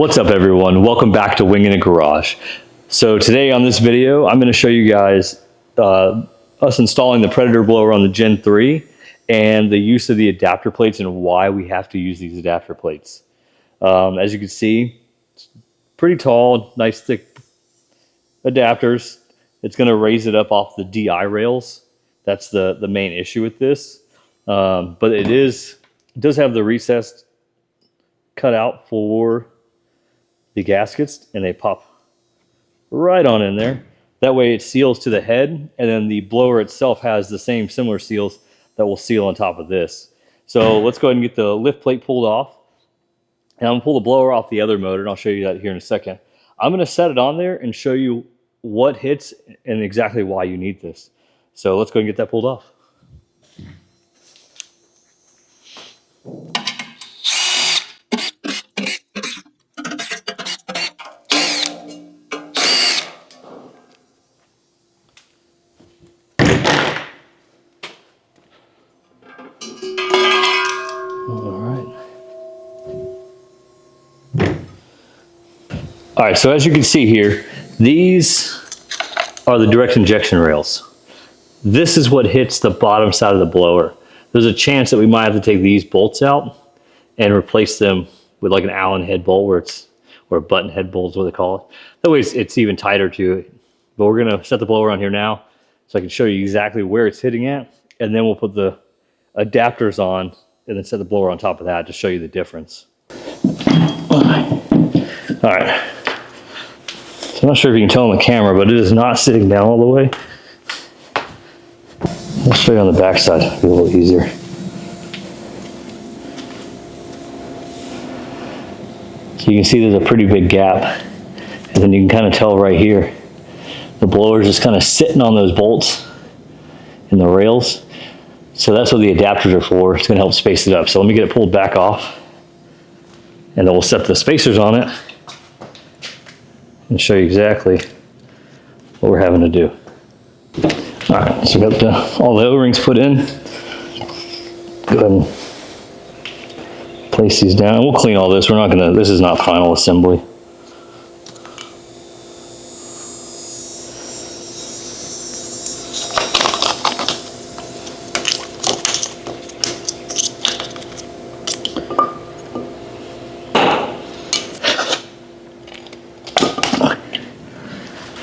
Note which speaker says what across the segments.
Speaker 1: What's up everyone? Welcome back to Wing in a Garage. So today on this video, I'm going to show you guys us installing the Predator blower on the Gen 3 and the use of the adapter plates and why we have to use these adapter plates. As you can see, it's pretty tall, nice thick adapters. It's going to raise it up off the DI rails. That's the main issue with this. But it does have the recessed cut out for the gaskets, and they pop right on in there. That way it seals to the head, and then the blower itself has the same similar seals that will seal on top of this. So let's go ahead and get the lift plate pulled off, and I'm gonna pull the blower off the other motor, and I'll show you that here in a second. I'm gonna set it on there and show you what hits and exactly why you need this. So let's go and get that pulled off. All right, so as you can see here, these are the direct injection rails. This is what hits the bottom side of the blower. There's a chance that we might have to take these bolts out and replace them with like an Allen head bolt or a button head bolt is what they call it. That way it's even tighter too. But we're gonna set the blower on here now so I can show you exactly where it's hitting at, and then we'll put the adapters on and then set the blower on top of that to show you the difference. All right. I'm not sure if you can tell on the camera, but it is not sitting down all the way. I'll show you on the back side, it'll be a little easier. So you can see there's a pretty big gap, and then you can kind of tell right here, the blower is just kind of sitting on those bolts in the rails. So that's what the adapters are for. It's going to help space it up. So let me get it pulled back off, and then we'll set the spacers on it and show you exactly what we're having to do. All right, so we got all the O-rings put in. Go ahead and place these down. We'll clean all this. This is not final assembly.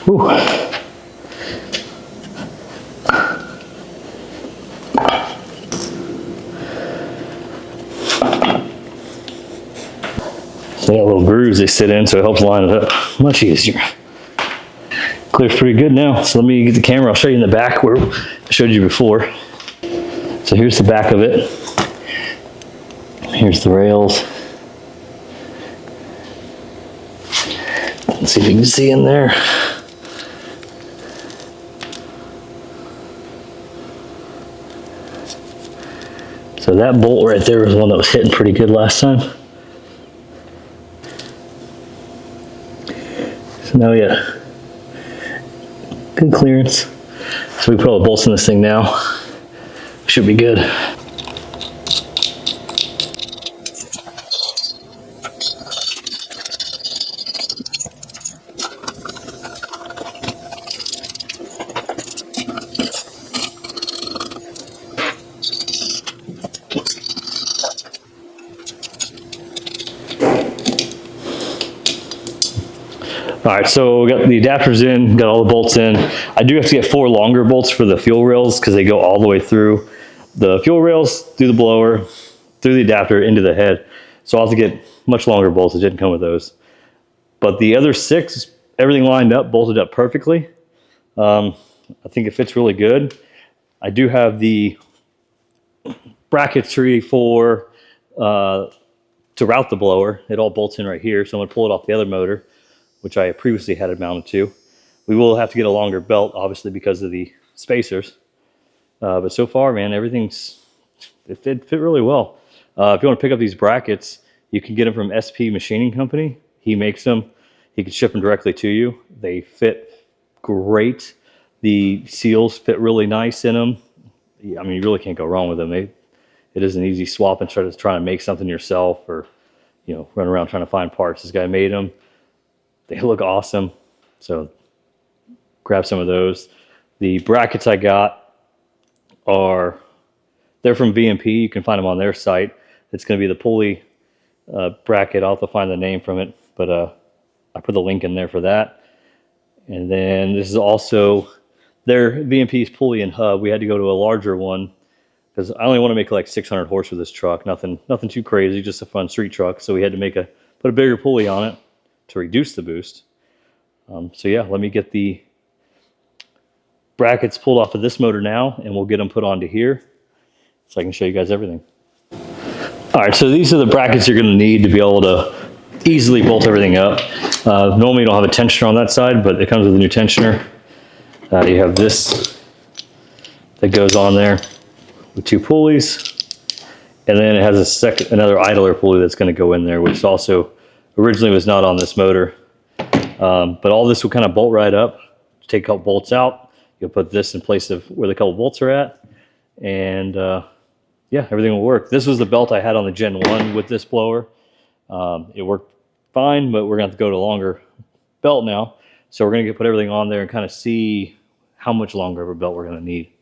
Speaker 1: Whew. So they got little grooves they sit in, so it helps line it up much easier. Clears pretty good now. So let me get the camera. I'll show you in the back where I showed you before. So here's the back of it. Here's the rails. Let's see if you can see in there. So that bolt right there was one that was hitting pretty good last time. So now we got good clearance. So we put all the bolts in this thing now. Should be good. All right, so we got the adapters in, got all the bolts in. I do have to get 4 longer bolts for the fuel rails because they go all the way through the fuel rails, through the blower, through the adapter, into the head. So I'll have to get much longer bolts. It didn't come with those. But the other 6, everything lined up, bolted up perfectly. I think it fits really good. I do have the bracketry for to route the blower. It all bolts in right here, so I'm gonna pull it off the other motor, which I previously had it mounted to. We will have to get a longer belt, obviously, because of the spacers. But so far, man, it fit really well. If you want to pick up these brackets, you can get them from SP Machining Company. He makes them. He can ship them directly to you. They fit great. The seals fit really nice in them. I mean, you really can't go wrong with them. It is an easy swap and try to make something yourself, or run around trying to find parts. This guy made them. They look awesome. So grab some of those. The brackets I got they're from VMP. You can find them on their site. It's going to be the pulley bracket. I'll have to find the name from it, but I put the link in there for that. And then this is also their VMP's pulley and hub. We had to go to a larger one because I only want to make like 600 horse with this truck. Nothing too crazy, just a fun street truck. So we had to put a bigger pulley on it to reduce the boost. So yeah, let me get the brackets pulled off of this motor now, and we'll get them put onto here so I can show you guys everything. All right, so these are the brackets you're going to need to be able to easily bolt everything up. Normally you don't have a tensioner on that side, but it comes with a new tensioner. You have this that goes on there with 2 pulleys, and then it has another idler pulley that's going to go in there, which also originally was not on this motor. But all this will kind of bolt right up. Take a couple bolts out. You'll put this in place of where the couple bolts are at, and yeah, everything will work. This was the belt I had on the Gen 1 with this blower. It worked fine, but we're going to have to go to a longer belt now. So we're going to put everything on there and kind of see how much longer of a belt we're going to need.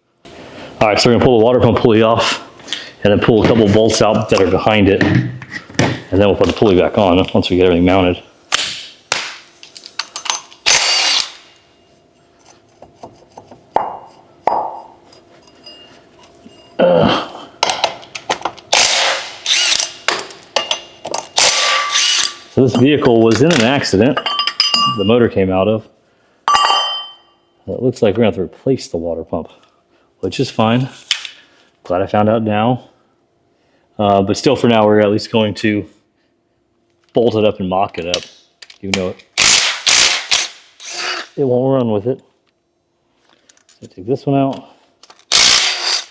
Speaker 1: All right, so we're going to pull the water pump pulley off and then pull a couple bolts out that are behind it. And then we'll put the pulley back on once we get everything mounted. So this vehicle was in an accident. The motor came out of. It looks like we're going to have to replace the water pump, which is fine. Glad I found out now. But still, for now, we're at least going to bolt it up and mock it up. You know it won't run with it. So take this one out.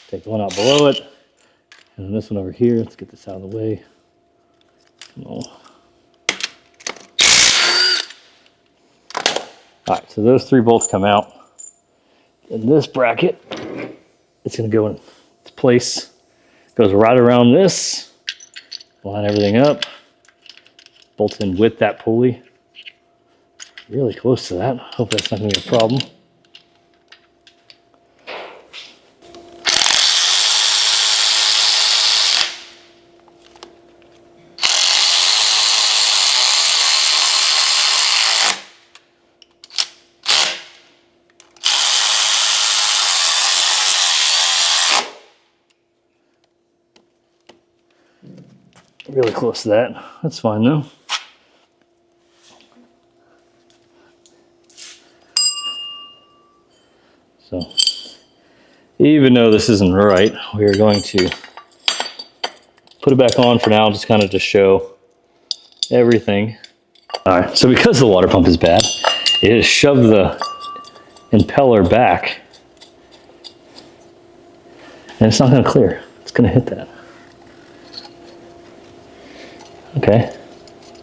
Speaker 1: Take the one out below it. And then this one over here. Let's get this out of the way. Come on. All right, so those 3 bolts come out. And this bracket, it's going to go in its place. Goes right around this. Line everything up. Bolts in with that pulley. Really close to that. Hope that's not going to be a problem. Really close to that. That's fine though. So, even though this isn't right, we are going to put it back on for now, just kind of to show everything. All right, so because the water pump is bad, it has shoved the impeller back, and it's not going to clear. It's going to hit that. Okay,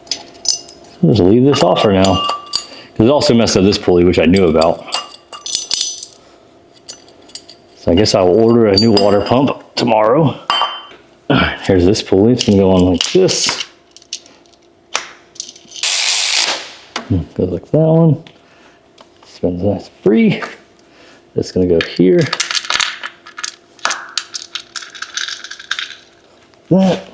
Speaker 1: so just leave this off for now, because it also messed up this pulley, which I knew about. So I guess I will order a new water pump tomorrow. All right, here's this pulley. It's going to go on like this. Goes like that one. Spins nice free. It's going to go here. That.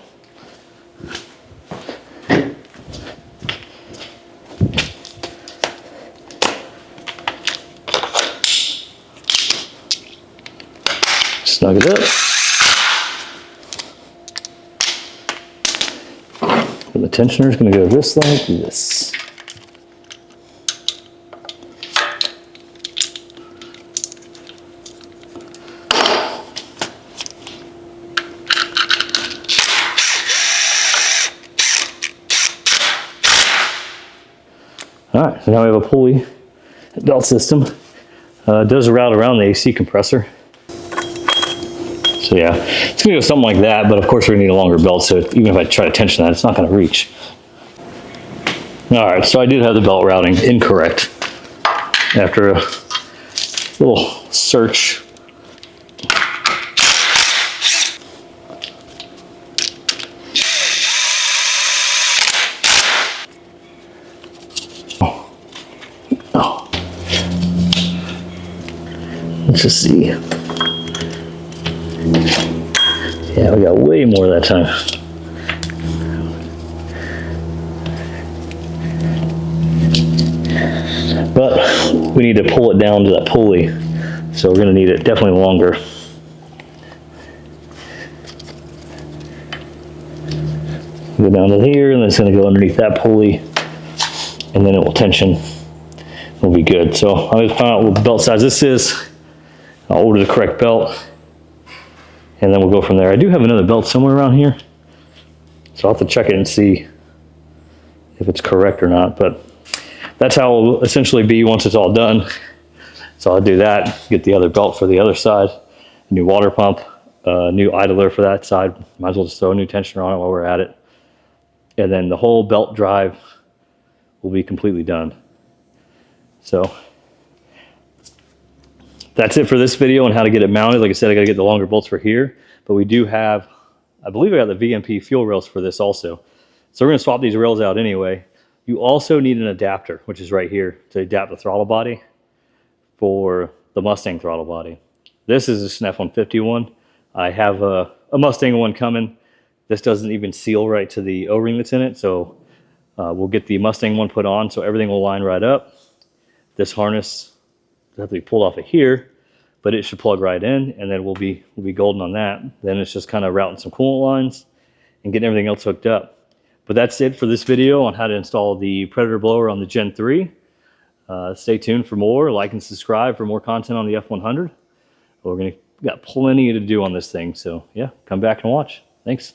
Speaker 1: Snug it up. And the tensioner is going to go just like this. All right, so now we have a pulley belt system. It does a route around the AC compressor. So yeah, it's gonna go something like that, but of course we're gonna need a longer belt, so even if I try to tension that, it's not gonna reach. All right, so I did have the belt routing incorrect. After a little search, Let's just see. Yeah, we got way more that time. But we need to pull it down to that pulley. So we're gonna need it definitely longer. Go down to here, and then it's gonna go underneath that pulley, and then it will tension. It'll be good. So I'm gonna find out what the belt size this is. I'll order the correct belt, and then we'll go from there. I do have another belt somewhere around here, so I'll have to check it and see if it's correct or not, but that's how it will essentially be once it's all done. So I'll do that, get the other belt for the other side, a new water pump, a new idler for that side. Might as well just throw a new tensioner on it while we're at it. And then the whole belt drive will be completely done. So that's it for this video on how to get it mounted. Like I said, I got to get the longer bolts for here, but we do have, I believe I got the VMP fuel rails for this also. So we're going to swap these rails out anyway. You also need an adapter, which is right here, to adapt the throttle body for the Mustang throttle body. This is just an F150 one. I have a Mustang one coming. This doesn't even seal right to the O-ring that's in it, so we'll get the Mustang one put on so everything will line right up. This harness will have to be pulled off of here, but it should plug right in, and then we'll be golden on that. Then it's just kind of routing some coolant lines and getting everything else hooked up. But that's it for this video on how to install the Predator blower on the Gen 3. Stay tuned for more. Like and subscribe for more content on the F100. We got plenty to do on this thing, so yeah, come back and watch. Thanks.